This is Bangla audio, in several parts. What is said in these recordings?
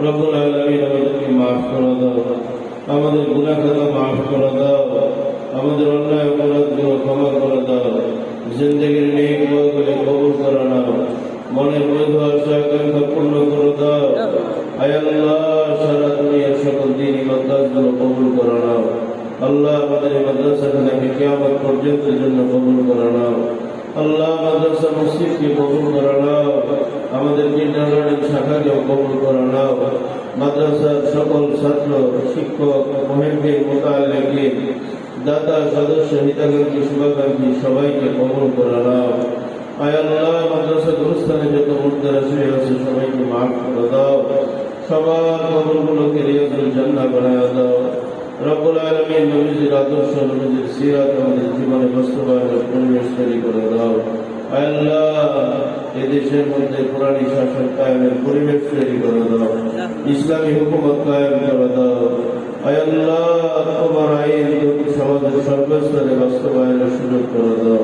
রব্বুল আলামিন আমাদেরকে মাফ করে দাও, আমাদের গুনাহ খাতা মাফ করে দাও, আমাদের অন্যায় অপরাধগুলো ক্ষমা করে দাও, জিন্দেগির নেক ওয়াগুলো কবুল করে নাও, মনের বৈধ আশা আকাঙ্ক্ষা পূর্ণ করে দাও। আয় আল্লাহ, সারা দুনিয়ার সকল দ্বীনি মাদ্রাসাগুলো কবুল করে নাও। আল্লাহ, আমাদের এই মাদ্রাসাটাকে কিয়ামত পর্যন্তের জন্য কবুল করে নাও। আল্লাহ, মাদ্রাসা মসজিদকে কবুল করে নাও, আমাদের কিন্ডারগার্টেন শাখাকেও কবুল করে নাও। মাদ্রাসার সকল ছাত্র, শিক্ষক, মুহিদ্দিন, মুতাআল্লিমিন, দাতা, সদস্য, হিতাকাঙ্ক্ষী, শুভাকাঙ্ক্ষী সবাইকে কবুল করে নাও। আয় আল্লাহ, মাদ্রাসা গুরুস্থানে যত মুর্দারা শুয়ে আছে সবাইকে মাফ করে দাও, সবার কবরগুলোকে রিয়াজুল জান্নাহ বানায় দাও। রব্বুল আলামিন নবীজির আদর্শ, নবীজির সিরাত আমাদের জীবনে বাস্তবায়নের পরিবেশ তৈরি করে দাও। আয় আল্লাহ, এদেশের মধ্যে কোরআনী শাসন কায়েমের পরিবেশ তৈরি করে দাও, ইসলামী হুকুমত কায়েম করে দাও। আয় আল্লাহ, তোমার আইন সমাজের সর্বস্তরে বাস্তবায়নের সুযোগ করে দাও।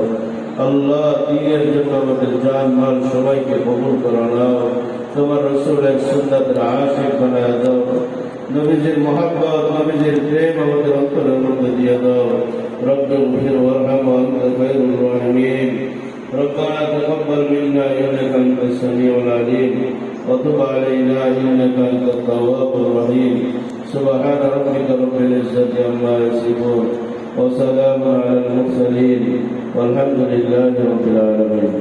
আল্লাহ, দ্বীনের জন্য আমাদের জান মাল সবাইকে কবুল করে নাও। তোমার রাসূলের সুন্নাতের আশিক বানায় দাও। নবীজির মহব্বত, নবীজির প্রেম আমাদের অন্তরের মধ্যে দিয়ে দাও। রব্বিগফির ওয়ারহাম ওয়া আনতা খায়রুর রাহিমিন। ربنا تقبل منا انك انت السميع العليم وتب علينا انك انت التواب الرحيم. سبحان ربك رب العزة عما يصفون وسلام على المرسلين والحمد لله رب العالمين.